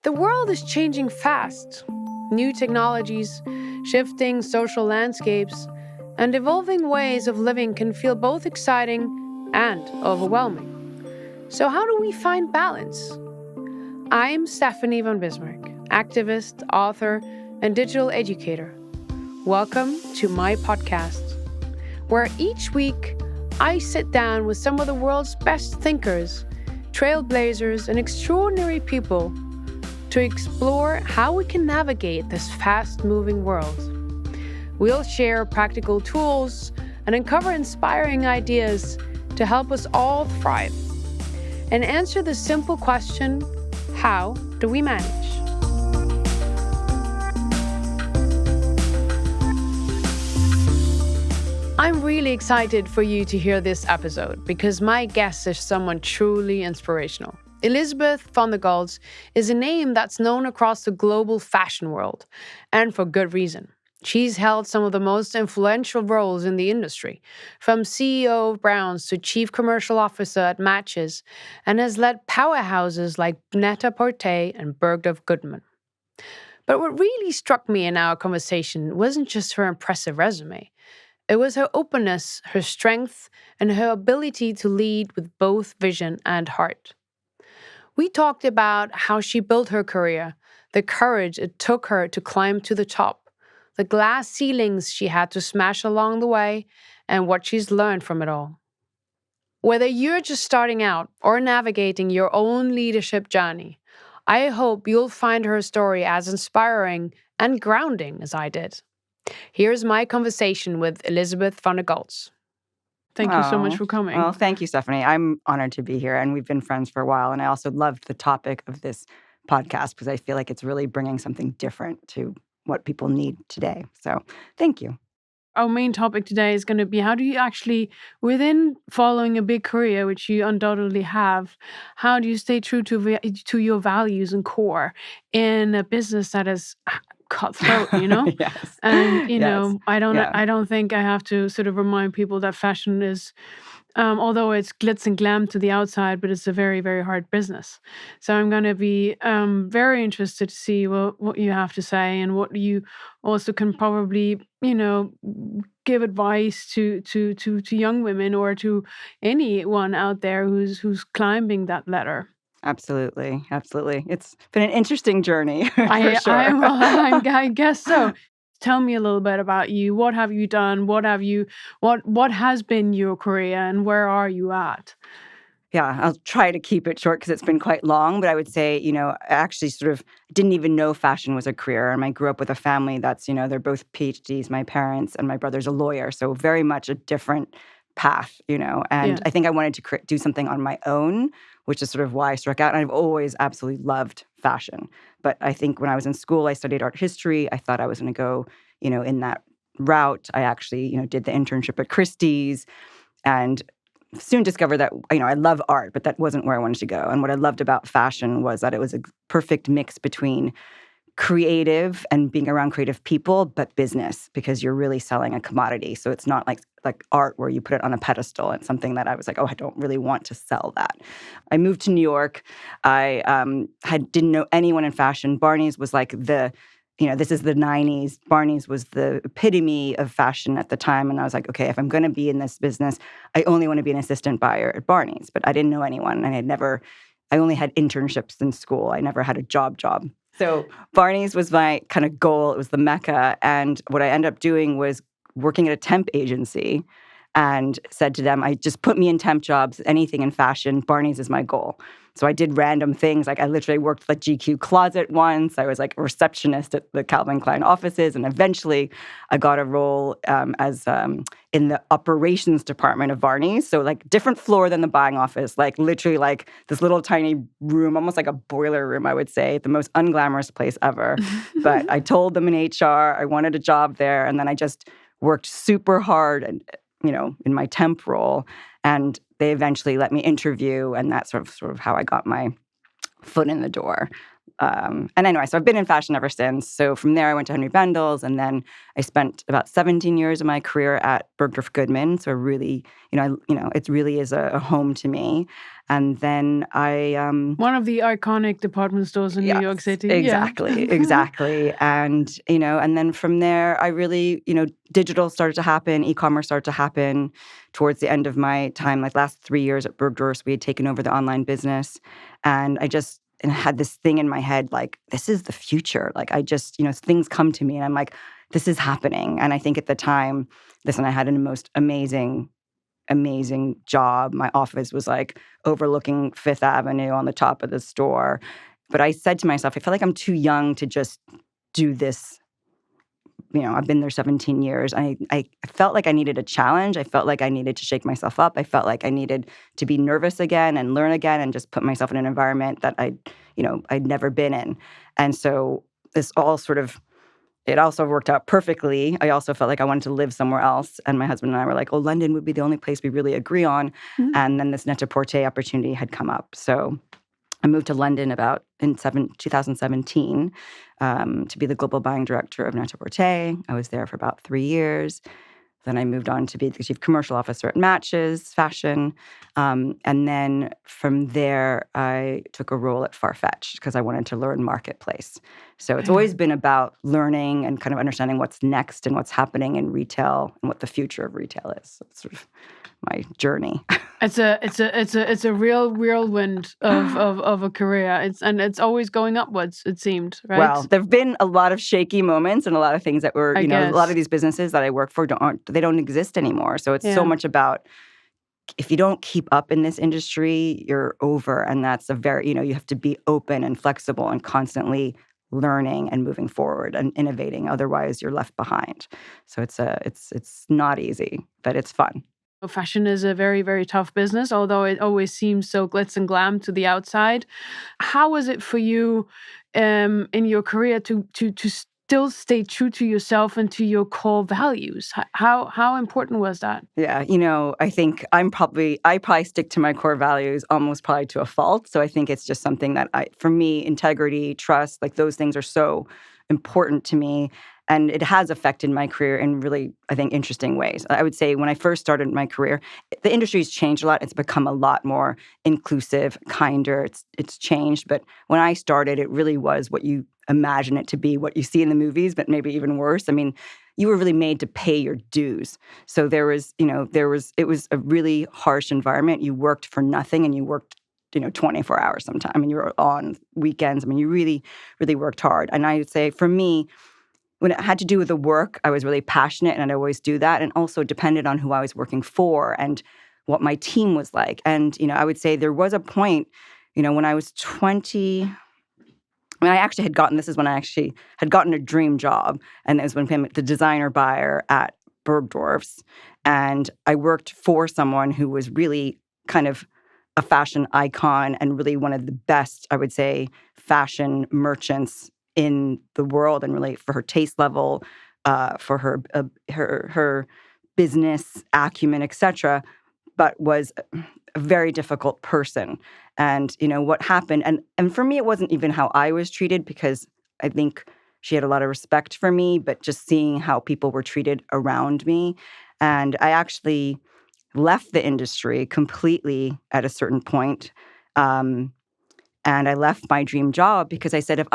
The world is changing fast. New technologies, shifting social landscapes, and evolving ways of living can feel both exciting and overwhelming. So, how do we find balance? I'm Stephanie von Bismarck, activist, author, and digital educator. Welcome to my podcast, where each week I sit down with some of the world's best thinkers, trailblazers, and extraordinary people to explore how we can navigate this fast-moving world. We'll share practical tools and uncover inspiring ideas to help us all thrive and answer the simple question, how do we manage? I'm really excited for you to hear this episode because my guest is someone truly inspirational. Elizabeth-von-der-goltz is a name that's known across the global fashion world, and for good reason. She's held some of the most influential roles in the industry, from CEO of Browns to Chief Commercial Officer at Matches, and has led powerhouses like Net-a-Porter and Bergdorf Goodman. But what really struck me in our conversation wasn't just her impressive resume. It was her openness, her strength, and her ability to lead with both vision and heart. We talked about how she built her career, the courage it took her to climb to the top, the glass ceilings she had to smash along the way, and what she's learned from it all. Whether you're just starting out or navigating your own leadership journey, I hope you'll find her story as inspiring and grounding as I did. Here's my conversation with Elizabeth-von-der-goltz. Thank you so much for coming. Well, thank you, Stephanie. I'm honored to be here, and we've been friends for a while. And I also loved the topic of this podcast because I feel like it's really bringing something different to what people need today. So thank you. Our main topic today is going to be how do you actually, within following a big career, which you undoubtedly have, how do you stay true to your values and core in a business that is cutthroat, you know? Yes. And, you Yes. know, I Yeah. don't think I have to sort of remind people that fashion is, although it's glitz and glam to the outside, but it's a very, very hard business. So I'm going to be very interested to see what you have to say and what you also can probably, you know, give advice to young women or to anyone out there who's climbing that ladder. Absolutely. Absolutely. It's been an interesting journey for I sure. I guess so. Tell me a little bit about you. What have you done? What has been your career and where are you at? Yeah, I'll try to keep it short because it's been quite long. But I would say, I actually sort of didn't even know fashion was a career. And I grew up with a family that's, they're both PhDs, my parents, and my brother's a lawyer. So very much a different path, And Yeah. I think I wanted to do something on my own, which is sort of why I struck out. And I've always absolutely loved fashion. But I think when I was in school, I studied art history. I thought I was going to go, in that route. I actually, did the internship at Christie's and soon discovered that, I love art, but that wasn't where I wanted to go. And what I loved about fashion was that it was a perfect mix between creative and being around creative people, but business, because you're really selling a commodity. So it's not like art where you put it on a pedestal. It's something that I was like, oh, I don't really want to sell that. I moved to New York. I didn't know anyone in fashion. Barney's was like this is the 90s. Barney's was the epitome of fashion at the time. And I was like, okay, if I'm going to be in this business, I only want to be an assistant buyer at Barney's. But I didn't know anyone. And I only had internships in school. I never had a job. So Barney's was my kind of goal. It was the mecca. And what I ended up doing was working at a temp agency and said to them, I just put me in temp jobs, anything in fashion. Barney's is my goal. So I did random things. Like I literally worked at the GQ closet once. I was like a receptionist at the Calvin Klein offices. And eventually I got a role as in the operations department of Barney's. So like different floor than the buying office, like literally like this little tiny room, almost like a boiler room, I would say, the most unglamorous place ever. But I told them in HR, I wanted a job there. And then I just worked super hard and, in my temp role. And they eventually let me interview, and that's sort of how I got my foot in the door. And anyway, so I've been in fashion ever since. So from there, I went to Henry Bendel's, and then I spent about 17 years of my career at Bergdorf Goodman. So really, it really is a home to me. And then I one of the iconic department stores in New York City. Exactly, Yeah. exactly. And and then from there, I really, digital started to happen, e-commerce started to happen towards the end of my time. Like last 3 years at Bergdorf's, we had taken over the online business, and I just had this thing in my head, like, this is the future. Like, I just, things come to me and I'm like, this is happening. And I think at the time, listen, I had the most amazing job. My office was like overlooking Fifth Avenue on the top of the store. But I said to myself, I feel like I'm too young to just do this. I've been there 17 years. I felt like I needed a challenge. I felt like I needed to shake myself up. I felt like I needed to be nervous again and learn again and just put myself in an environment that I'd never been in. And so this all it also worked out perfectly. I also felt like I wanted to live somewhere else. And my husband and I were like, oh, London would be the only place we really agree on. Mm-hmm. And then this Net-a-Porter opportunity had come up. So I moved to London in 2017 to be the global buying director of Net-a-Porter. I was there for about 3 years. Then I moved on to be the chief commercial officer at Matches Fashion. And then from there, I took a role at Farfetch because I wanted to learn marketplace. So it's always been about learning and kind of understanding what's next and what's happening in retail and what the future of retail is. So it's sort of my journey. It's a real whirlwind of a career. It's always going upwards, it seemed, right? Well, there've been a lot of shaky moments and a lot of things that were, a lot of these businesses that I work for don't exist anymore. So it's so much about, if you don't keep up in this industry, you're over. And that's a very, you have to be open and flexible and constantly learning and moving forward and innovating. Otherwise, you're left behind. So it's not easy, but it's fun. Fashion is a very, very tough business, although it always seems so glitz and glam to the outside. How was it for you in your career to still stay true to yourself and to your core values? How important was that? Yeah, I think I probably stick to my core values almost probably to a fault. So I think it's just something that for me, integrity, trust, like those things are so important to me. And it has affected my career in really, I think, interesting ways. I would say when I first started my career, the industry's changed a lot. It's become a lot more inclusive, kinder. It's changed. But when I started, it really was what you imagine it to be, what you see in the movies, but maybe even worse. I mean, you were really made to pay your dues. So it was a really harsh environment. You worked for nothing and you worked 24 hours sometime, and you were on weekends. I mean, you really, really worked hard. And I would say for me, when it had to do with the work, I was really passionate, and I'd always do that. And also depended on who I was working for and what my team was like. And, I would say there was a point, when I was 20, I actually had gotten a dream job. And it was when I became the designer buyer at Bergdorf's. And I worked for someone who was really kind of a fashion icon and really one of the best, I would say, fashion merchants in the world, and really for her taste level, for her business acumen, etc. But was a very difficult person. And what happened, and for me, it wasn't even how I was treated, because I think she had a lot of respect for me, but just seeing how people were treated around me. And I actually left the industry completely at a certain point. And I left my dream job because I said, if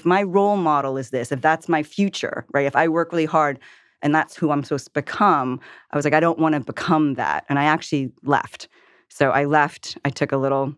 my role model is this, if that's my future, right? If I work really hard and that's who I'm supposed to become, I was like, I don't want to become that. And I actually left. So I left. I took a little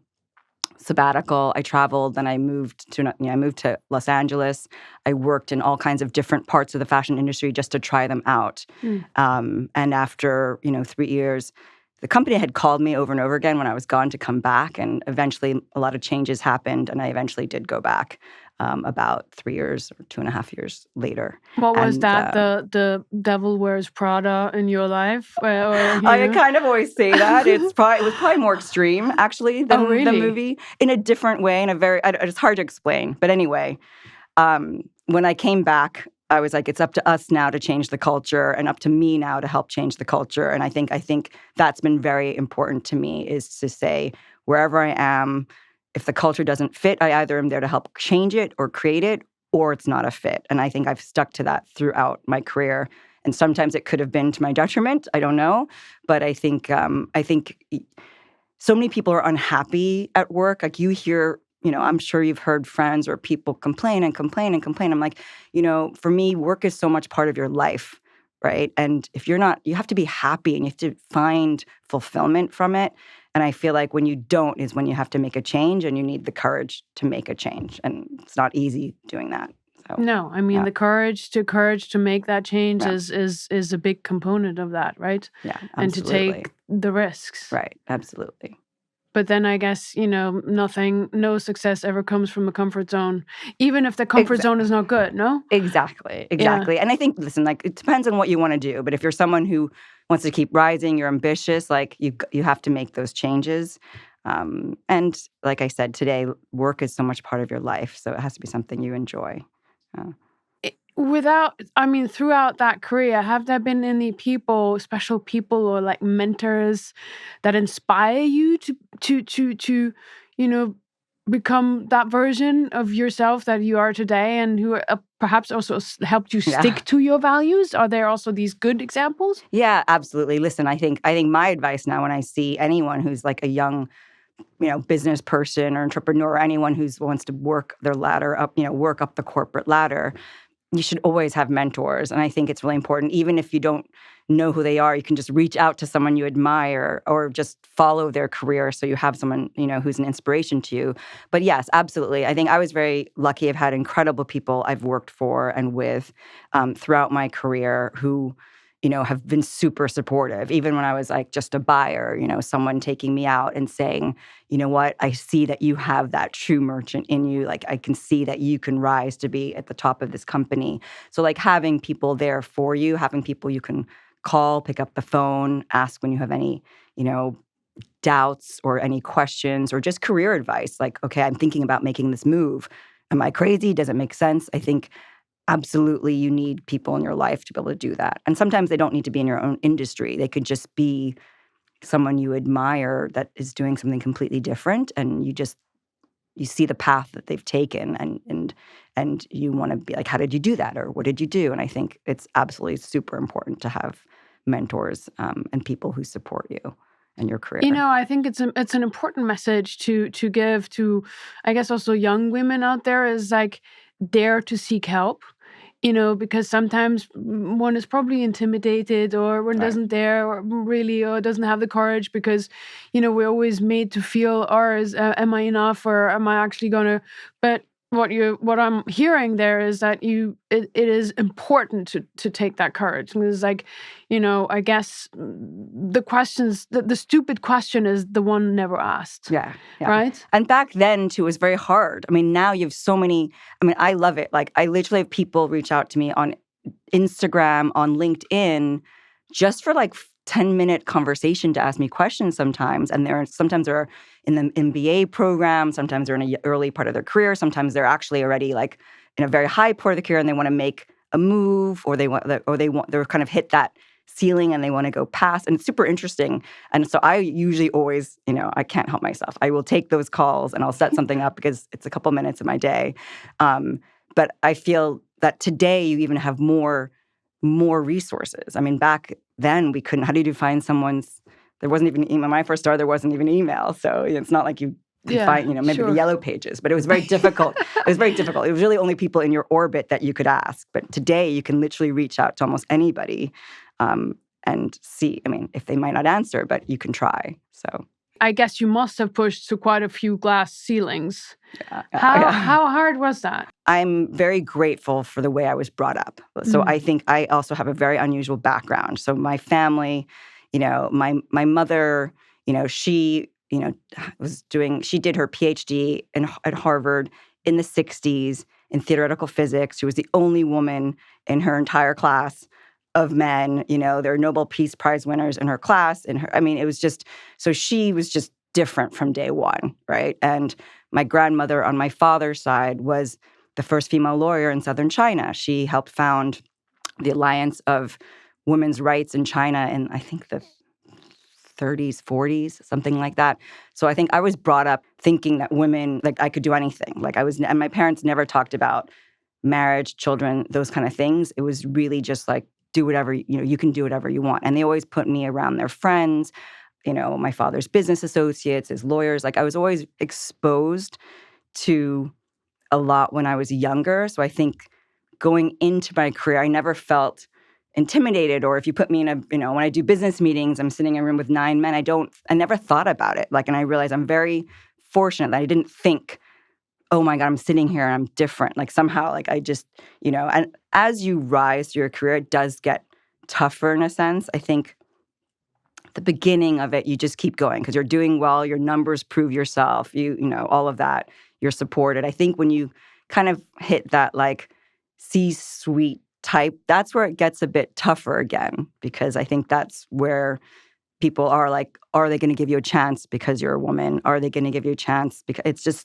sabbatical. I traveled. Then I moved to Los Angeles. I worked in all kinds of different parts of the fashion industry just to try them out. And after 3 years, the company had called me over and over again when I was gone to come back, and eventually a lot of changes happened, and I eventually did go back about 3 years or 2.5 years later. What was that? The Devil Wears Prada in your life? I kind of always say that. It was probably more extreme, actually, than the movie, in a different way, it's hard to explain. But anyway, when I came back, I was like, it's up to us now to change the culture, and up to me now to help change the culture. And I think that's been very important to me, is to say, wherever I am, if the culture doesn't fit, I either am there to help change it or create it, or it's not a fit. And I think I've stuck to that throughout my career. And sometimes it could have been to my detriment. I don't know. But I think so many people are unhappy at work. Like you hear, I'm sure you've heard friends or people complain and complain and complain. I'm like, for me, work is so much part of your life, right? And if you're not, you have to be happy and you have to find fulfillment from it. And I feel like when you don't is when you have to make a change, and you need the courage to make a change. And it's not easy doing that. So, no, I mean, the courage to make that change is a big component of that, right? Yeah, absolutely. And to take the risks. Right, absolutely. But then I guess, no success ever comes from a comfort zone, even if the comfort zone is not good, no? Exactly. Yeah. And I think, listen, like, it depends on what you want to do. But if you're someone who wants to keep rising, you're ambitious, like, you have to make those changes. And like I said, today, work is so much part of your life. So it has to be something you enjoy. Throughout that career, have there been any people, special people or like mentors that inspire you to become that version of yourself that you are today, and who perhaps also helped you stick to your values? Are there also these good examples? Yeah, absolutely. Listen, I think my advice now when I see anyone who's like a young business person or entrepreneur, or anyone who wants to work their ladder up, work up the corporate ladder, you should always have mentors. And I think it's really important, even if you don't know who they are, you can just reach out to someone you admire or just follow their career so you have someone, who's an inspiration to you. But yes, absolutely. I think I was very lucky. I've had incredible people I've worked for and with throughout my career who have been super supportive. Even when I was like just a buyer, someone taking me out and saying, you know what, I see that you have that true merchant in you. Like, I can see that you can rise to be at the top of this company. So like having people there for you, having people you can call, pick up the phone, ask when you have any, doubts or any questions or just career advice. Like, okay, I'm thinking about making this move. Am I crazy? Does it make sense? I think absolutely, you need people in your life to be able to do that. And sometimes they don't need to be in your own industry. They could just be someone you admire that is doing something completely different, and you see the path that they've taken, and you want to be like, how did you do that, or what did you do? And I think it's absolutely super important to have mentors and people who support you in your career. I think it's an important message to give to, I guess, also young women out there, is like, dare to seek help. Because sometimes one is probably intimidated, or one doesn't dare, or doesn't have the courage, because, we're always made to feel, am I enough, or am I actually gonna? But what I'm hearing there is that it is important to take that courage. Because like, I guess the questions, the stupid question is the one never asked. Yeah. Right? And back then too, it was very hard. I mean, now you have so many, I love it. Like, I literally have people reach out to me on Instagram, on LinkedIn, just for like 10-minute conversation to ask me questions sometimes. And sometimes they're in the MBA program, sometimes they're in an early part of their career, sometimes they're actually already like in a very high part of the career, and they want to make a move, or they're kind of hit that ceiling and they want to go past. And it's super interesting. And so I usually always, I can't help myself. I will take those calls and I'll set something up because it's a couple minutes of my day. But I feel that today you even have more resources. I mean, back then we couldn't. How did you find someone's? There wasn't even email. When I first started, there wasn't even email. So it's not like you could find, maybe the yellow pages. But it was very difficult. It was very difficult. It was really only people in your orbit that you could ask. But today you can literally reach out to almost anybody and see. I mean, if they might not answer, but you can try. So I guess you must have pushed to quite a few glass ceilings. How hard was that? I'm very grateful for the way I was brought up. So I think I also have a very unusual background. So my family, my mother, she, she did her PhD at Harvard in the 60s in theoretical physics. She was the only woman in her entire class of men. There are Nobel Peace Prize winners in her class. It was just, so she was just different from day one, right? And my grandmother on my father's side was the first female lawyer in southern China. She helped found the Alliance of Women's Rights in China in, I think, the 30s, 40s, something like that. So I think I was brought up thinking that women, like I could do anything. And my parents never talked about marriage, children, those kind of things. It was really just like, do whatever, you can do whatever you want. And they always put me around their friends, my father's business associates, his lawyers. Like I was always exposed to a lot when I was younger. So I think going into my career, I never felt intimidated, or if you put me in when I do business meetings, I'm sitting in a room with 9 men, I never thought about it. And I realized I'm very fortunate that I didn't think, oh my God, I'm sitting here and I'm different. Somehow, I just, and as you rise through your career, it does get tougher in a sense. I think the beginning of it, you just keep going because you're doing well, your numbers prove yourself, all of that, you're supported. I think when you kind of hit that C-suite type, that's where it gets a bit tougher again, because I think that's where people are are they going to give you a chance because you're a woman? Are they going to give you a chance? Because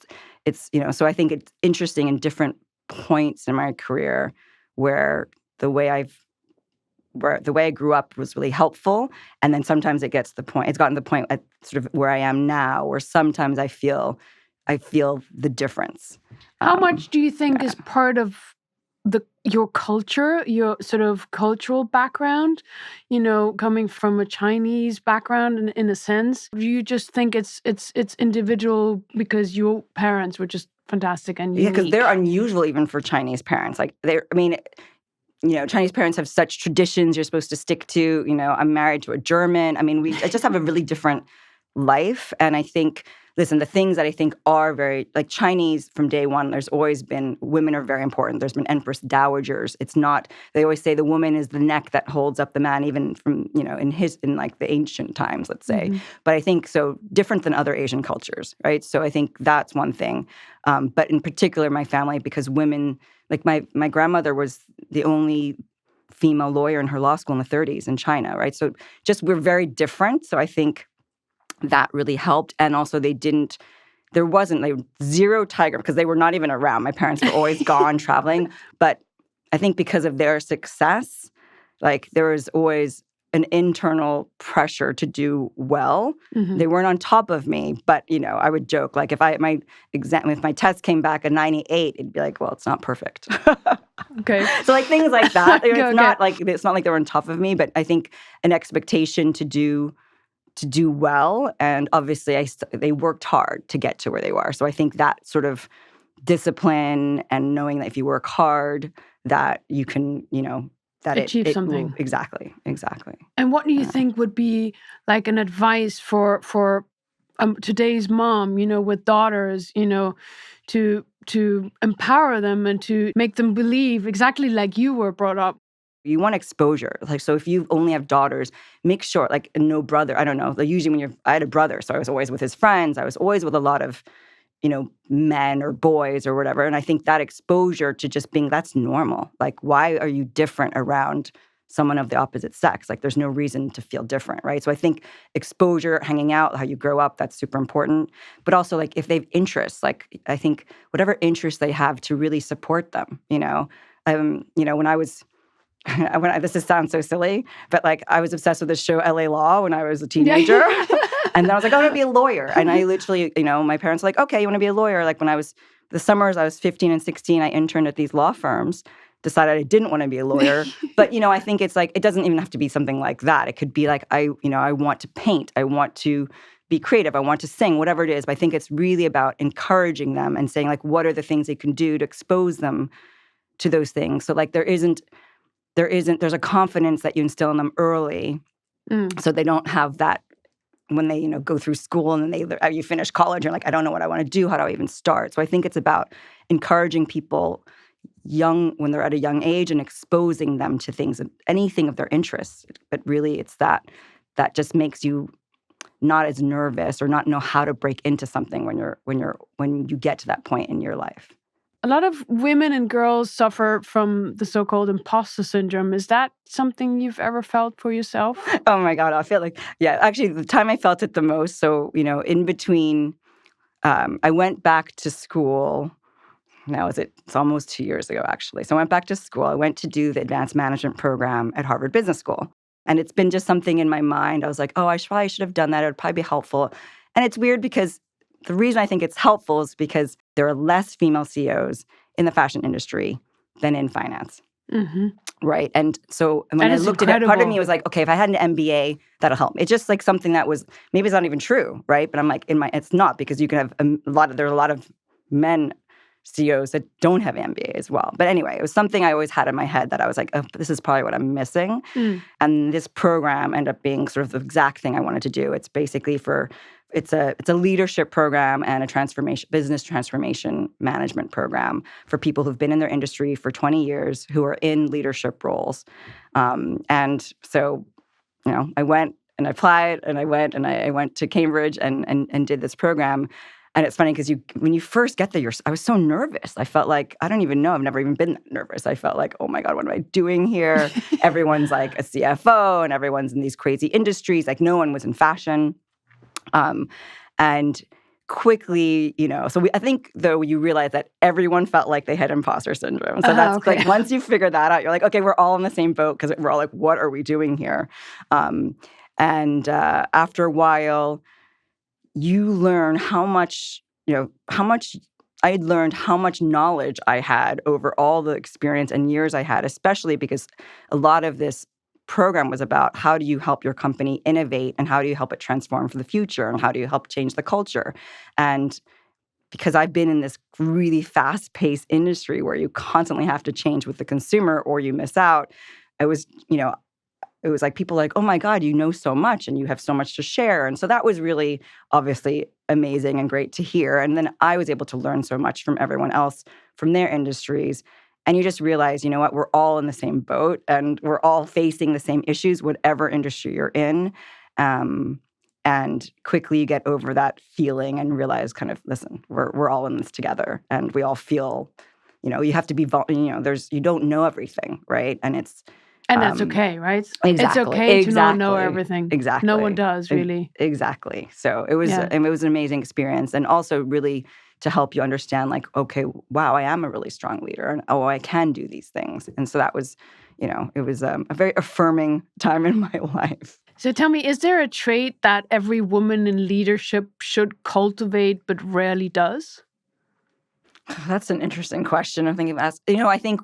so I think it's interesting in different points in my career where the way I grew up was really helpful. And then sometimes it's gotten to the point at sort of where I am now, where sometimes I feel the difference. How much do you think is part of your culture, your sort of cultural background, coming from a Chinese background in a sense? Do you just think it's individual because your parents were just fantastic and unique? Yeah, because they're unusual even for Chinese parents. Chinese parents have such traditions you're supposed to stick to. I'm married to a German. I just have a really different life. And I think, listen, the things that I think are very, Chinese from day one, there's always been, women are very important. There's been empress dowagers. It's not, they always say the woman is the neck that holds up the man, even from, in the ancient times, let's say. Mm-hmm. But I think so different than other Asian cultures, right? So I think that's one thing. But in particular, my family, because women, my grandmother was the only female lawyer in her law school in the 30s in China, right? So just we're very different. So I think that really helped. And also there wasn't zero tiger because they were not even around. My parents were always gone traveling. But I think because of their success, there was always an internal pressure to do well. Mm-hmm. They weren't on top of me, but I would joke if my test came back a 98, it'd be well, it's not perfect. Okay. So things like that. It's not like they were on top of me, but I think an expectation to do well, and obviously they worked hard to get to where they were. So I think that sort of discipline and knowing that if you work hard, that you can, that achieve something. Exactly. And what do you think would be an advice for today's mom, with daughters, to empower them and to make them believe exactly like you were brought up? You want exposure. So if you only have daughters, make sure, no brother, I don't know. Usually I had a brother, so I was always with his friends. I was always with a lot of, men or boys or whatever. And I think that exposure to just being, that's normal. Why are you different around someone of the opposite sex? There's no reason to feel different, right? So I think exposure, hanging out, how you grow up, that's super important. But also, if they have interests, I think whatever interests they have to really support them, when I was... this sounds so silly, but I was obsessed with this show, LA Law, when I was a teenager. And then I was I want to be a lawyer. And I literally, my parents were okay, you want to be a lawyer? When the summers I was 15 and 16, I interned at these law firms, decided I didn't want to be a lawyer. But, I think it's it doesn't even have to be something like that. It could be I want to paint. I want to be creative. I want to sing, whatever it is. But I think it's really about encouraging them and saying, what are the things they can do to expose them to those things. So, there's a confidence that you instill in them early, so they don't have that when they, go through school and then you finish college, you're I don't know what I want to do. How do I even start? So I think it's about encouraging people when they're at a young age and exposing them to things, anything of their interests. But really, it's that just makes you not as nervous or not know how to break into something when you get to that point in your life. A lot of women and girls suffer from the so-called imposter syndrome. Is that something you've ever felt for yourself? Oh my God, I feel actually the time I felt it the most. So, in between, I went back to school. Now it's almost 2 years ago, actually. So I went back to school. I went to do the advanced management program at Harvard Business School. And it's been just something in my mind. I was like, oh, probably should have done that. It would probably be helpful. And it's weird because the reason I think it's helpful is because there are less female CEOs in the fashion industry than in finance. Mm-hmm. Right. And so when That I is looked at it, part of incredible. me was like, okay, if I had an MBA, that'll help. It's just like something that was, maybe it's not even true, right? But I'm like, it's not, because you can have there's a lot of men CEOs that don't have MBA as well. But anyway, it was something I always had in my head that I was like, oh, this is probably what I'm missing. And this program ended up being sort of the exact thing I wanted to do. It's basically it's a leadership program and a business transformation management program for people who've been in their industry for 20 years, who are in leadership roles. And so, I went and I applied, and I went to Cambridge and did this program. And it's funny because when you first get there, I was so nervous. I felt like, I don't even know, I've never even been that nervous. I felt like, oh my God, what am I doing here? Everyone's like a CFO and everyone's in these crazy industries. Like no one was in fashion. And quickly, I think though you realize that everyone felt like they had imposter syndrome. So that's okay. like, once you figure that out, you're like, okay, we're all in the same boat, because we're all like, what are we doing here? And after a while, you learn how much I had learned how much knowledge I had over all the experience and years I had, especially because a lot of this program was about how do you help your company innovate, and how do you help it transform for the future, and how do you help change the culture. And because I've been in this really fast-paced industry where you constantly have to change with the consumer or you miss out, it was like people like, oh my God, you know so much and you have so much to share. And so that was really obviously amazing and great to hear. And then I was able to learn so much from everyone else from their industries. And you just realize, you know what, we're all in the same boat and we're all facing the same issues, whatever industry you're in. And quickly you get over that feeling and realize kind of, listen, we're all in this together, and we all feel, you have to be, you don't know everything, right? And that's okay, right? Exactly. It's okay to not know everything. Exactly. No one does, really. Exactly. So it was an amazing experience, and also really to help you understand, like, okay, wow, I am a really strong leader, and I can do these things. And so that was, it was a very affirming time in my life. So tell me, is there a trait that every woman in leadership should cultivate but rarely does? That's an interesting question. I'm thinking about, I think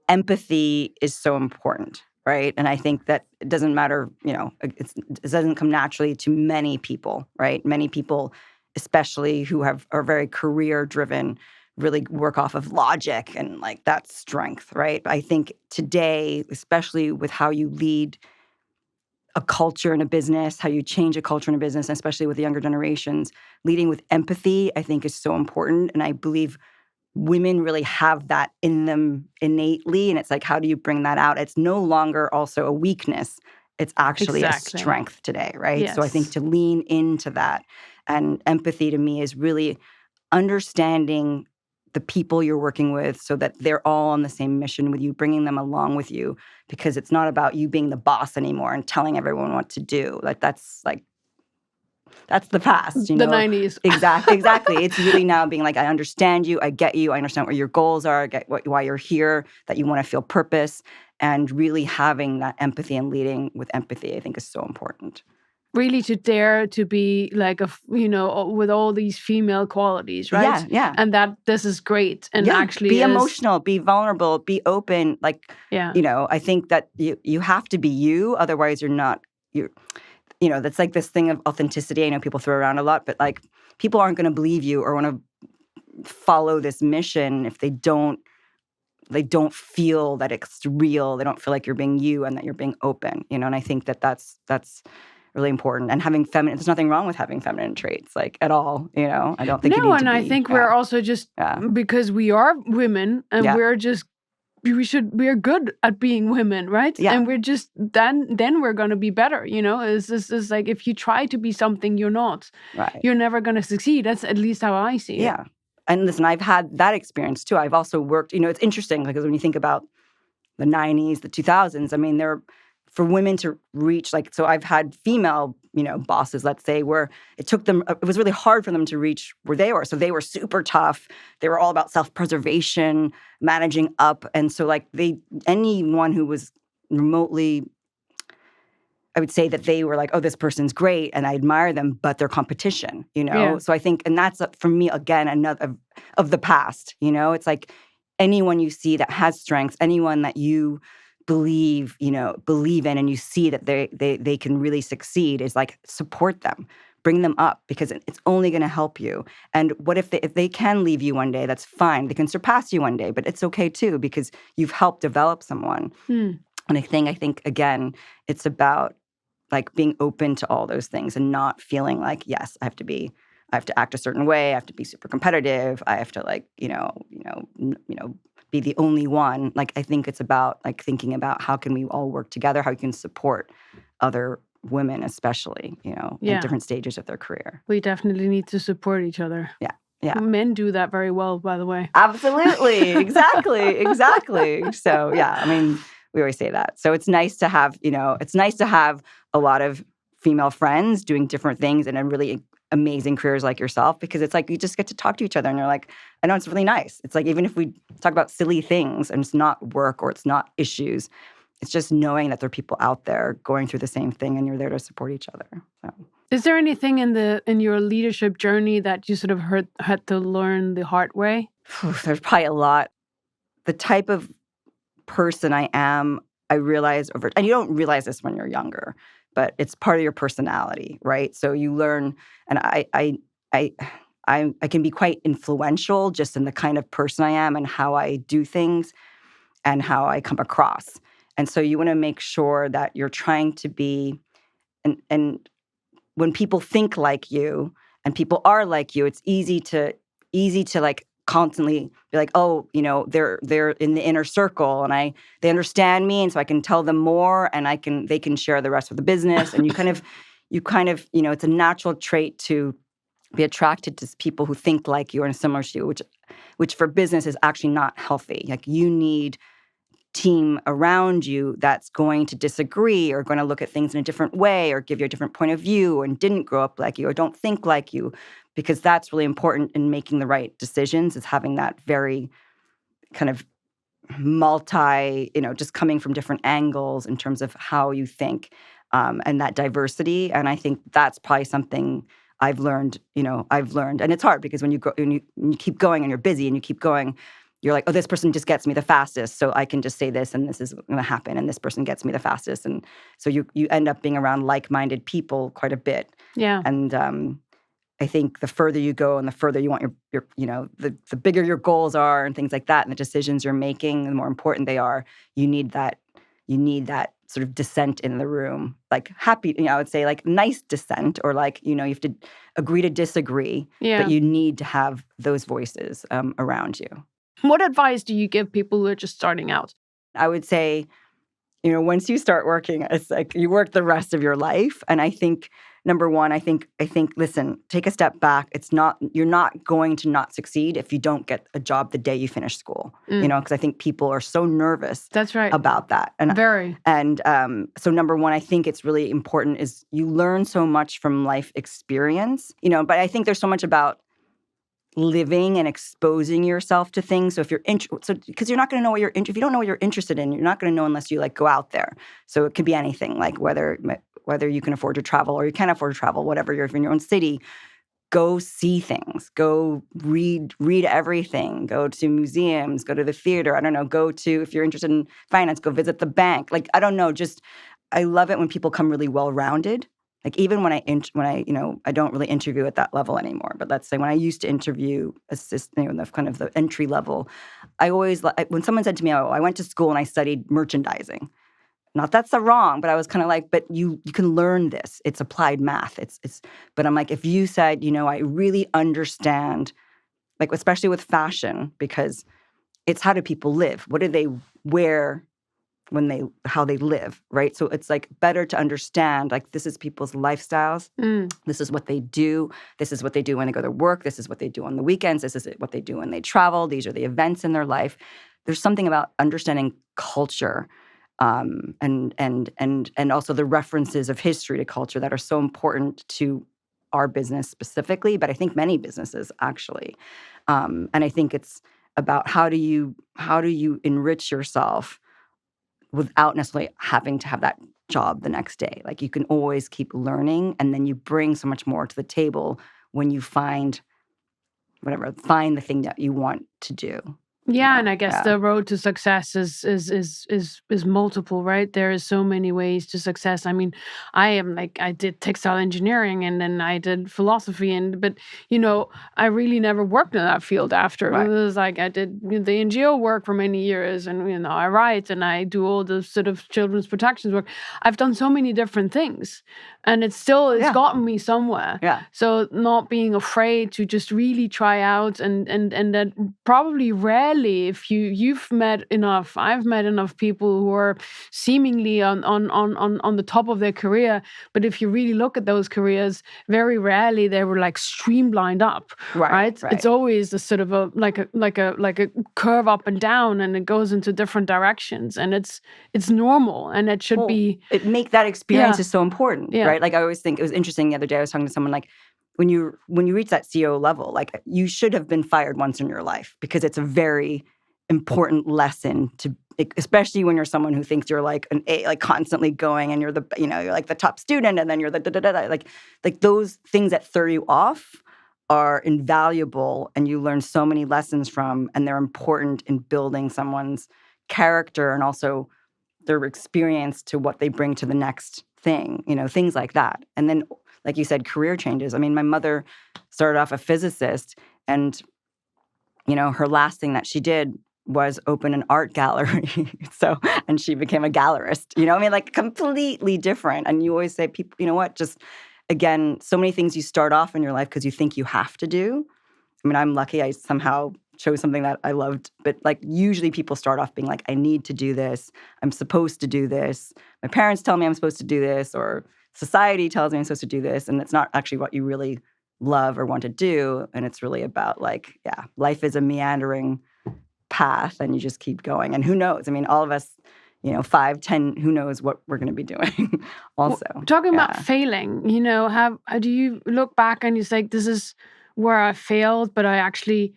empathy is so important, right? And I think that it doesn't matter, it doesn't come naturally to many people, right? Many people, especially who are very career-driven, really work off of logic and like that strength, right? But I think today, especially with how you lead a culture in a business, how you change a culture in a business, especially with the younger generations, leading with empathy, I think is so important. And I believe women really have that in them innately. And it's like, how do you bring that out? It's no longer also a weakness. It's actually a strength today, right? Yes. So I think to lean into that, and empathy to me is really understanding the people you're working with so that they're all on the same mission with you, bringing them along with you, because it's not about you being the boss anymore and telling everyone what to do. That's the past, The 90s. Exactly. It's really now being like, I understand you, I get you, I understand what your goals are, I get why you're here, that you want to feel purpose, and really having that empathy and leading with empathy, I think, is so important. Really to dare to be like with all these female qualities, right? Yeah. And that this is great, and actually be emotional, be vulnerable, be open. Like, I think that you have to be you, otherwise that's like this thing of authenticity. I know people throw around a lot, but like people aren't going to believe you or want to follow this mission if they don't feel that it's real. They don't feel like you're being you and that you're being open. And I think that that's really important. And having feminine, there's nothing wrong with having feminine traits, like at all. I don't think you need to be. I think we're also just because we are women and we are good at being women, right? Yeah. And we're just then we're gonna be better. It's like if you try to be something you're not, right, you're never gonna succeed. That's at least how I see it. Yeah. And listen, I've had that experience too. I've also worked, it's interesting because when you think about the 90s, the 2000s, I mean, for women to reach, like, so I've had female bosses, let's say, where it was really hard for them to reach where they were. So they were super tough. They were all about self-preservation, managing up. And so like anyone who was remotely, I would say that they were like, oh, this person's great and I admire them, but they're competition, Yeah. So I think, and that's for me, again, another of the past, it's like anyone you see that has strengths, anyone that you believe in and you see that they can really succeed is like support them, bring them up because it's only going to help you. And what if they can leave you one day, that's fine. They can surpass you one day, but it's okay too because you've helped develop someone. And I think again, it's about like being open to all those things and not feeling like, yes, I have to act a certain way. I have to be super competitive. I have to like, be the only one. Like, I think it's about like thinking about how can we all work together, how you can support other women, especially, in different stages of their career. We definitely need to support each other. Yeah. Men do that very well, by the way. Absolutely. Exactly. So, yeah, I mean, we always say that. So it's nice to have, a lot of female friends doing different things and really amazing careers like yourself, because it's like you just get to talk to each other and you're like, I know it's really nice. It's like even if we talk about silly things and it's not work or it's not issues, it's just knowing that there are people out there going through the same thing and you're there to support each other. So. Is there anything in your leadership journey that you sort of had to learn the hard way? There's probably a lot. The type of person I am, I realize and you don't realize this when you're younger, but it's part of your personality, right? So you learn, and I can be quite influential just in the kind of person I am and how I do things and how I come across. And so you want to make sure that you're trying to be, and when people think like you and people are like you, it's easy to like constantly be like, oh, they're in the inner circle and they understand me, and so I can tell them more and they can share the rest of the business. And you kind of, it's a natural trait to be attracted to people who think like you or similar to you, which for business is actually not healthy. Like you need team around you that's going to disagree or going to look at things in a different way or give you a different point of view and didn't grow up like you or don't think like you, because that's really important in making the right decisions, is having that very kind of just coming from different angles in terms of how you think, and that diversity. And I think that's probably something I've learned, and it's hard because when you keep going and you're busy and you keep going, you're like, oh, this person just gets me the fastest, so I can just say this and this is going to happen, and this person gets me the fastest. And so you end up being around like-minded people quite a bit. Yeah. And I think the further you go and the further you want your the bigger your goals are and things like that, and the decisions you're making, the more important they are, you need that sort of dissent in the room, like happy, I would say like nice dissent, or like, you have to agree to disagree, but you need to have those voices around you. What advice do you give people who are just starting out? I would say, once you start working, it's like you work the rest of your life. And I think, number one, I think, listen, take a step back. You're not going to not succeed if you don't get a job the day you finish school, because I think people are so nervous. That's right. About that. And very. And so number one, I think it's really important is you learn so much from life experience, but I think there's so much about living and exposing yourself to things. So if you're because you're not going to know what if you don't know what you're interested in, you're not going to know unless you like go out there. So it could be anything, like whether you can afford to travel or you can't afford to travel, whatever, you're in your own city, go see things, go read everything, go to museums, go to the theater. I don't know, if you're interested in finance, go visit the bank. Like, I don't know, I love it when people come really well-rounded. Like even when I don't really interview at that level anymore, but let's say when I used to interview the entry level, I always, when someone said to me, oh, I went to school and I studied merchandising. Not that's so wrong, but I was kind of like, but you can learn this. It's applied math. But I'm like, if you said, I really understand, like especially with fashion, because it's how do people live? What do they wear? How they live, right? So it's like better to understand, like this is people's lifestyles. This is what they do. This is what they do when they go to work. This is what they do on the weekends. This is what they do when they travel. These are the events in their life. There's something about understanding culture and also the references of history to culture that are so important to our business specifically, but I think many businesses actually. And I think it's about how do you enrich yourself without necessarily having to have that job the next day. Like you can always keep learning, and then you bring so much more to the table when you find the thing that you want to do. Yeah, and I guess the road to success is multiple, right? There is so many ways to success. I mean, I did textile engineering and then I did philosophy, but I really never worked in that field after. Right. It was like I did the NGO work for many years, and I write and I do all the sort of children's protections work. I've done so many different things, and it's gotten me somewhere. Yeah. So not being afraid to just really try out, and that probably rarely, if I've met enough people who are seemingly on the top of their career, but if you really look at those careers, very rarely they were like streamlined up, right? It's always a sort of a curve up and down, and it goes into different directions, and it's normal, and it should be. It make that experience is so important, right? Like I always think it was interesting the other day. I was talking to someone like, when you reach that CEO level, like you should have been fired once in your life, because it's a very important lesson to, especially when you're someone who thinks you're like an A, like constantly going, and you're you're like the top student, and then you're the da-da-da-da. Like those things that throw you off are invaluable, and you learn so many lessons from, and they're important in building someone's character and also their experience to what they bring to the next thing, things like that. And then, like you said, career changes. I mean, my mother started off a physicist, and, her last thing that she did was open an art gallery. And she became a gallerist, like completely different. And you always say, people, you know what, just, again, so many things you start off in your life because you think you have to do. I mean, I'm lucky I somehow chose something that I loved, but like usually people start off being like, I need to do this. I'm supposed to do this. My parents tell me I'm supposed to do this, or society tells me I'm supposed to do this, and it's not actually what you really love or want to do. And it's really about like, life is a meandering path, and you just keep going. And who knows? I mean, all of us, 5, 10, who knows what we're going to be doing also. Well, talking about failing, how do you look back and you say, this is where I failed, but I actually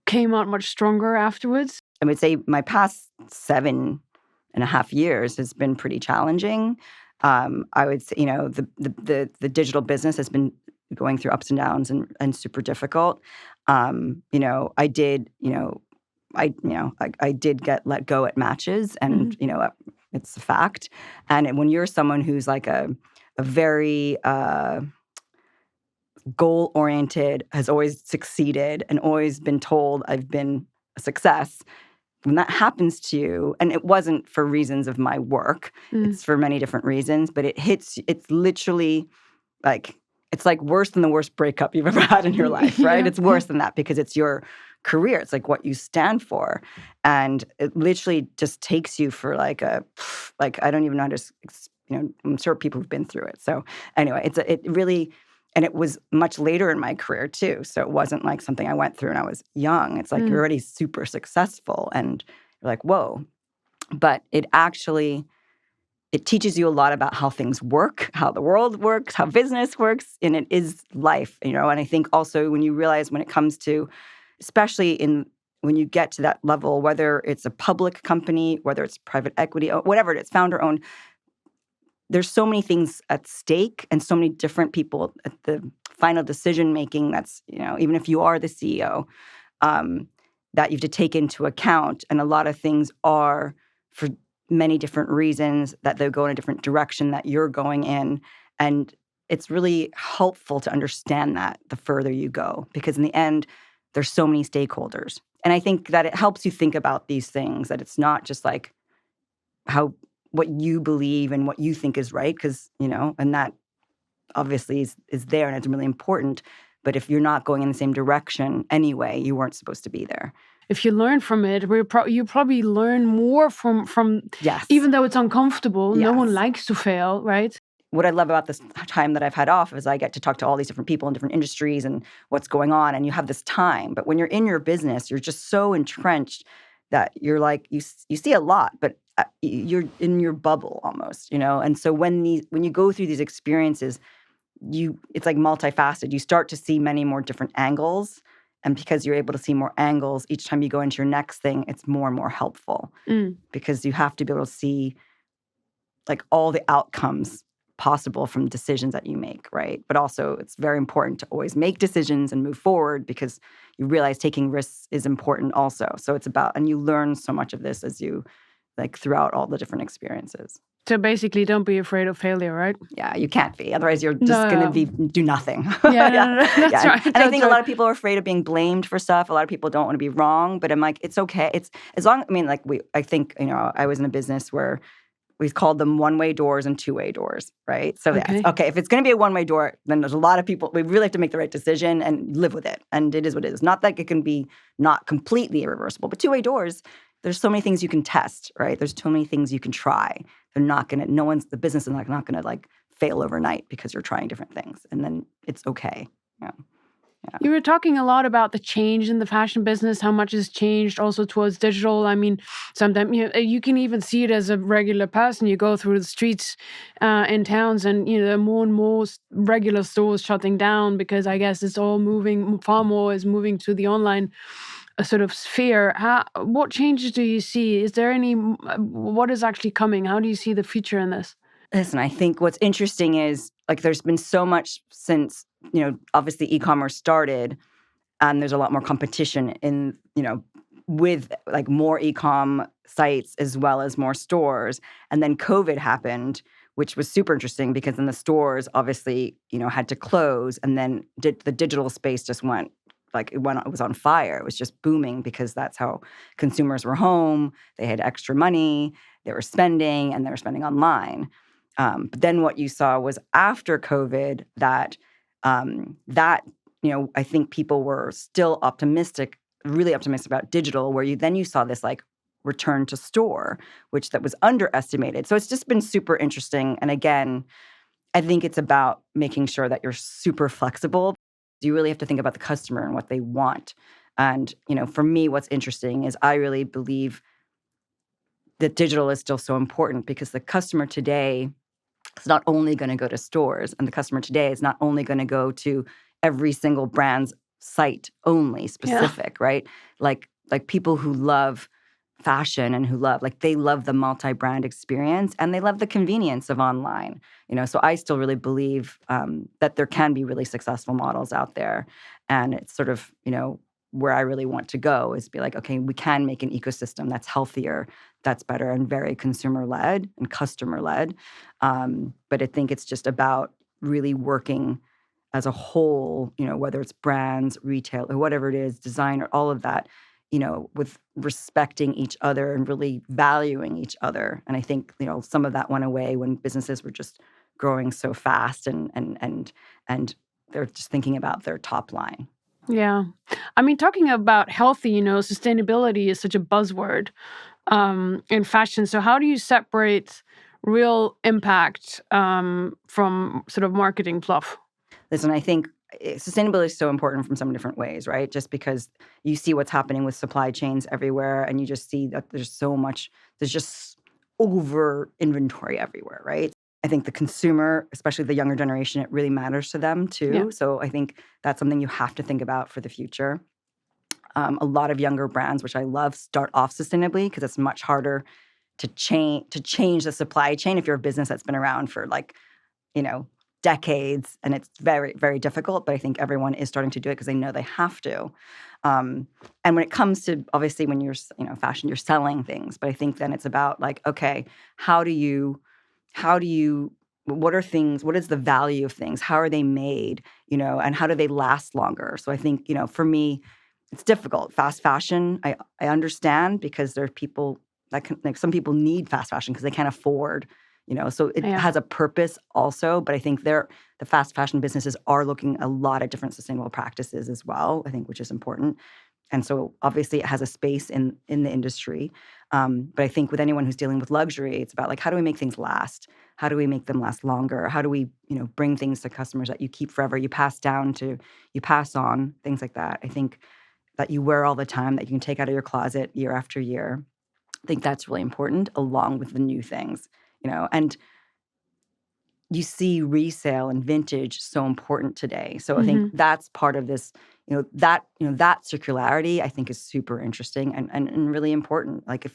came out much stronger afterwards? I would say my past 7.5 years has been pretty challenging. I would say, the digital business has been going through ups and downs and super difficult. I did get let go at matches, and it's a fact. And when you're someone who's like a very goal-oriented, has always succeeded, and always been told I've been a success, when that happens to you, and it wasn't for reasons of my work, it's for many different reasons, but it's literally like, it's like worse than the worst breakup you've ever had in your life, right? It's worse than that, because it's your career. It's like what you stand for. And it literally just takes you for like I don't even know how to, I'm sure people have been through it. So anyway, it really, and it was much later in my career too. So it wasn't like something I went through when I was young. It's like you're already super successful, and you're like, whoa. But it teaches you a lot about how things work, how the world works, how business works, and it is life, And I think also when you realize, when it comes to, especially when you get to that level, whether it's a public company, whether it's private equity, or whatever it is, founder-owned, there's so many things at stake, and so many different people at the final decision-making that's, even if you are the CEO, that you have to take into account. And a lot of things are for many different reasons that they go in a different direction that you're going in. And it's really helpful to understand that the further you go, because in the end, there's so many stakeholders. And I think that it helps you think about these things, that it's not just like what you believe and what you think is right, because, and that obviously is there, and it's really important. But if you're not going in the same direction anyway, you weren't supposed to be there. If you learn from it, you probably learn more from yes. Even though it's uncomfortable, no one likes to fail, right? What I love about this time that I've had off is I get to talk to all these different people in different industries and what's going on, and you have this time. But when you're in your business, you're just so entrenched that you're like, you see a lot, but you're in your bubble almost, And so when you go through these experiences, it's like multifaceted. You start to see many more different angles. And because you're able to see more angles, each time you go into your next thing, it's more and more helpful. Because you have to be able to see like all the outcomes possible from decisions that you make, right? But also it's very important to always make decisions and move forward because you realize taking risks is important also. So it's about, and you learn so much of this as you like throughout all the different experiences. So basically, don't be afraid of failure, right? Yeah, you can't be. Otherwise, you're just going to do nothing. Yeah, that's right. And I think a lot of people are afraid of being blamed for stuff. A lot of people don't want to be wrong. But I'm like, it's okay. It's as long. I mean, like I think I was in a business where we called them one-way doors and two-way doors, right? So okay, if it's going to be a one-way door, then there's a lot of people. We really have to make the right decision and live with it. And it is what it is. Not that it can be not completely irreversible, but two-way doors. There's so many things you can test, right? There's so many things you can try. They're not going to, the business is not going to like fail overnight because you're trying different things. And then it's okay. Yeah. You were talking a lot about the change in the fashion business, how much has changed also towards digital. I mean, sometimes you can even see it as a regular person. You go through the streets in towns and, more and more regular stores shutting down because I guess it's all moving, far more is moving to the online sort of sphere. What changes do you see? Is there what is actually coming? How do you see the future in this? Listen, I think what's interesting is like there's been so much since, obviously e-commerce started and there's a lot more competition in, with like more e-com sites as well as more stores. And then COVID happened, which was super interesting because then the stores obviously, had to close and then the digital space just went. It was on fire. It was just booming because that's how consumers were home. They had extra money. They were spending, and they were spending online. But then what you saw was after COVID that I think people were still optimistic, really optimistic about digital. Where you saw this like return to store, that was underestimated. So it's just been super interesting. And again, I think it's about making sure that you're super flexible. You really have to think about the customer and what they want. And, for me, what's interesting is I really believe that digital is still so important because the customer today is not only going to go to stores, and the customer today is not only going to go to every single brand's site only specific, right? Like people who love fashion and who they love the multi-brand experience and they love the convenience of online. So I still really believe that there can be really successful models out there. And it's sort of, where I really want to go is be like, okay, we can make an ecosystem that's healthier, that's better, and very consumer-led and customer-led. But I think it's just about really working as a whole, whether it's brands, retail, or whatever it is, design, or all of that, with respecting each other and really valuing each other. And I think, some of that went away when businesses were just growing so fast and they're just thinking about their top line. Yeah. I mean, talking about healthy, sustainability is such a buzzword in fashion. So how do you separate real impact from sort of marketing fluff? Listen, I think sustainability is so important from some different ways, right? Just because you see what's happening with supply chains everywhere and you just see that there's just over inventory everywhere, right? I think the consumer, especially the younger generation, it really matters to them too. Yeah. So I think that's something you have to think about for the future. A lot of younger brands, which I love, start off sustainably because it's much harder to change the supply chain if you're a business that's been around for decades, and it's very, very difficult. But I think everyone is starting to do it because they know they have to. And when it comes to, obviously, when you're fashion, you're selling things. But I think then it's about okay, what is the value of things? How are they made? And how do they last longer? So I think, for me, it's difficult. Fast fashion, I understand because there are people that some people need fast fashion because they can't afford. So it has a purpose also, but I think the fast fashion businesses are looking at a lot of different sustainable practices as well, I think, which is important. And so obviously it has a space in the industry. But I think with anyone who's dealing with luxury, it's about how do we make things last? How do we make them last longer? How do we, bring things to customers that you keep forever, you pass on, things like that. I think that you wear all the time, that you can take out of your closet year after year. I think that's really important, along with the new things, and you see resale and vintage so important today. So I think that's part of this, that circularity I think is super interesting and really important. Like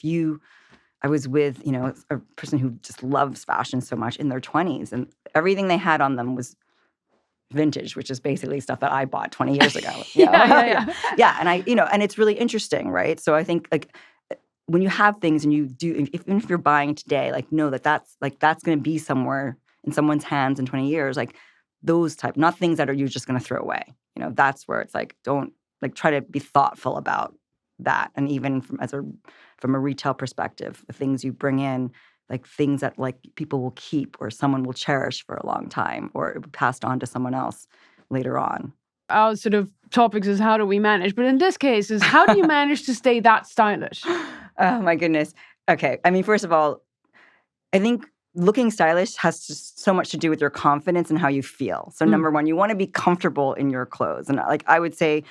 I was with, a person who just loves fashion so much in their 20s, and everything they had on them was vintage, which is basically stuff that I bought 20 years ago. Yeah. And and it's really interesting, right? So I think like when you have things and you do, even if you're buying today, like know that's going to be somewhere in someone's hands in 20 years, like those type, not things that you're just going to throw away. That's where it's like, don't try to be thoughtful about that. And even from a retail perspective, the things you bring in, like things that like people will keep or someone will cherish for a long time or it will be passed on to someone else later on. Our sort of topics is how do we manage, but in this case is how do you manage to stay that stylish? Oh my goodness. Okay. I mean, first of all, I think looking stylish has just so much to do with your confidence and how you feel. So number one, you want to be comfortable in your clothes. And like I would say,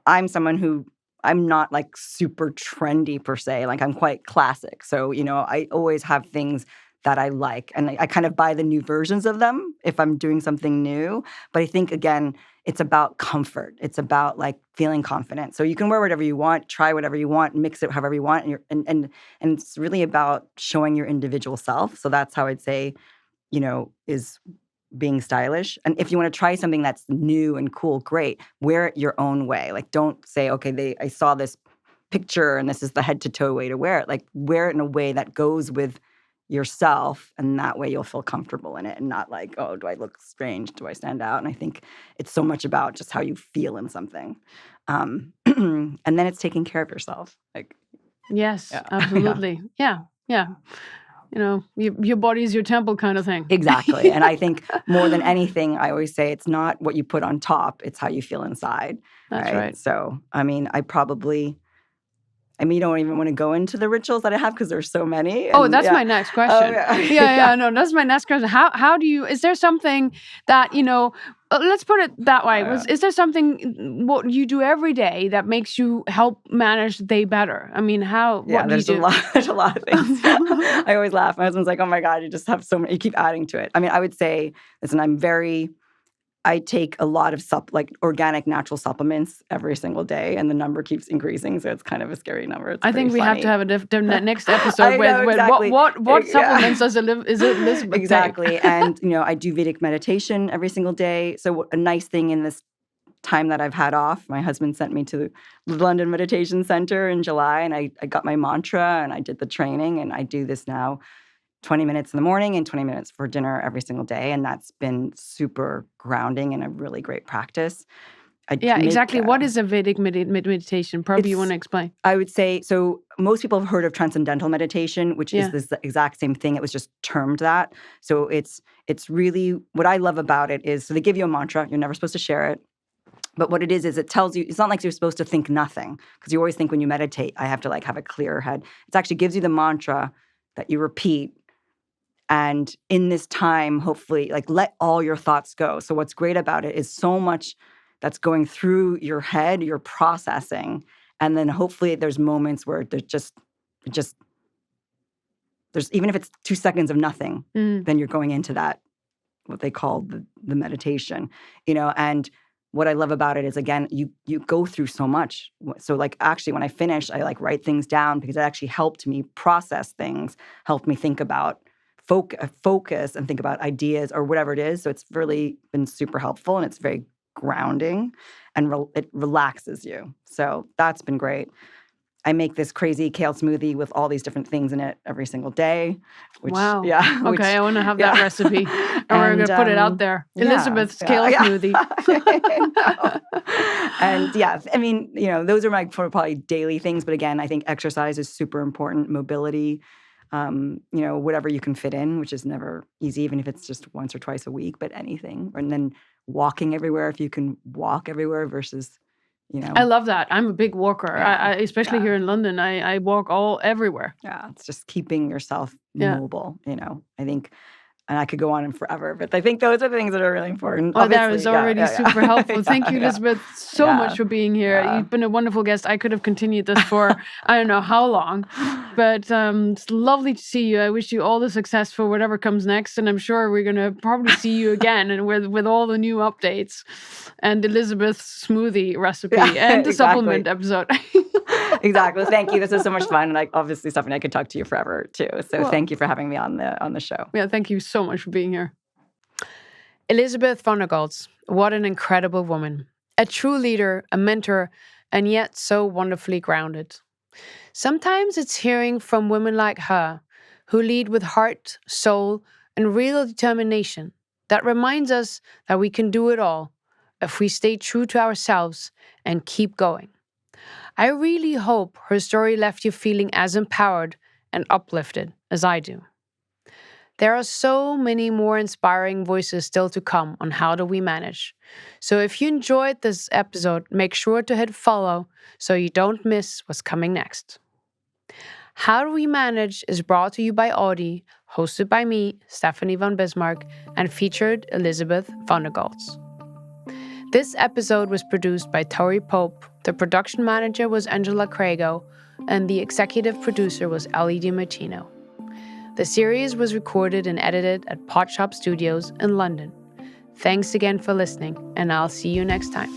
I'm someone who I'm not like super trendy per se. Like I'm quite classic. So, I always have things that I like. And I kind of buy the new versions of them if I'm doing something new. But I think, again, it's about comfort. It's about like feeling confident. So you can wear whatever you want, try whatever you want, mix it however you want. And it's really about showing your individual self. So that's how I'd say, is being stylish. And if you want to try something that's new and cool, great. Wear it your own way. Like don't say, okay, I saw this picture and this is the head to toe way to wear it. Like wear it in a way that goes with yourself, and that way you'll feel comfortable in it and not like, oh, do I look strange? Do I stand out? And I think it's so much about just how you feel in something. And then it's taking care of yourself. Like, yes, absolutely. Yeah. Your body is your temple kind of thing. Exactly. And I think more than anything, I always say it's not what you put on top, it's how you feel inside. That's right. So, I mean, you don't even want to go into the rituals that I have because there's so many. And, that's my next question. No, that's my next question. How do you, is there something that, let's put it that way. Is there something, what you do every day that makes you help manage the day better? I mean, what do you do? There's a lot of things. I always laugh. My husband's like, oh my God, you just have so many, you keep adding to it. I mean, I would say, listen, I take a lot of organic natural supplements every single day, and the number keeps increasing. So it's kind of a scary number. I think we have to have a next episode with what supplements is Elizabeth exactly. take? And I do Vedic meditation every single day. So a nice thing in this time that I've had off, my husband sent me to the London Meditation Center in July, and I got my mantra and I did the training, and I do this now 20 minutes in the morning and 20 minutes for dinner every single day. And that's been super grounding and a really great practice. Exactly. What is a Vedic meditation? Probably you want to explain. I would say, so most people have heard of transcendental meditation, which is this exact same thing. It was just termed that. So it's really, what I love about it is, so they give you a mantra. You're never supposed to share it. But what it is it tells you, it's not like you're supposed to think nothing. Because you always think when you meditate, I have to like have a clear head. It actually gives you the mantra that you repeat. And in this time, hopefully, like let all your thoughts go. So what's great about it is so much that's going through your head, you're processing. And then hopefully there's moments where there's even if it's 2 seconds of nothing, then you're going into that, what they call the meditation, and what I love about it is, again, you go through so much. So like actually when I finish, I like write things down because it actually helped me process things, helped me think about focus and think about ideas or whatever it is. So it's really been super helpful, and it's very grounding, and it relaxes you. So that's been great. I make this crazy kale smoothie with all these different things in it every single day. Wow. Yeah. Okay, I want to have that recipe. And we're going to put it out there. Elizabeth's kale smoothie. And I mean, those are my probably daily things. But again, I think exercise is super important. Mobility. Whatever you can fit in, which is never easy, even if it's just once or twice a week, but anything. And then walking everywhere, if you can walk everywhere versus, I love that. I'm a big walker, especially here in London. I walk everywhere. Yeah, it's just keeping yourself mobile, I think And I could go on forever, but I think those are the things that are really important. Oh, that was already super helpful. Thank you, Elizabeth, so much for being here. You've been a wonderful guest. I could have continued this for I don't know how long, but it's lovely to see you. I wish you all the success for whatever comes next, and I'm sure we're going to probably see you again and with all the new updates and Elizabeth's smoothie recipe and the supplement episode. Exactly. Thank you. This is so much fun, and obviously something I could talk to you forever too. So thank you for having me on the show. Yeah, thank you so much for being here. Elizabeth-von-der-goltz, what an incredible woman. A true leader, a mentor, and yet so wonderfully grounded. Sometimes it's hearing from women like her, who lead with heart, soul, and real determination, that reminds us that we can do it all if we stay true to ourselves and keep going. I really hope her story left you feeling as empowered and uplifted as I do. There are so many more inspiring voices still to come on How Do We Manage. So if you enjoyed this episode, make sure to hit follow so you don't miss what's coming next. How Do We Manage is brought to you by Audi, hosted by me, Stephanie von Bismarck, and featured Elizabeth-von-der-goltz. This episode was produced by Tory. The production manager was Angela Crago, and the executive producer was Ellie Martino. The series was recorded and edited at Podshop Studios in London. Thanks again for listening, and I'll see you next time.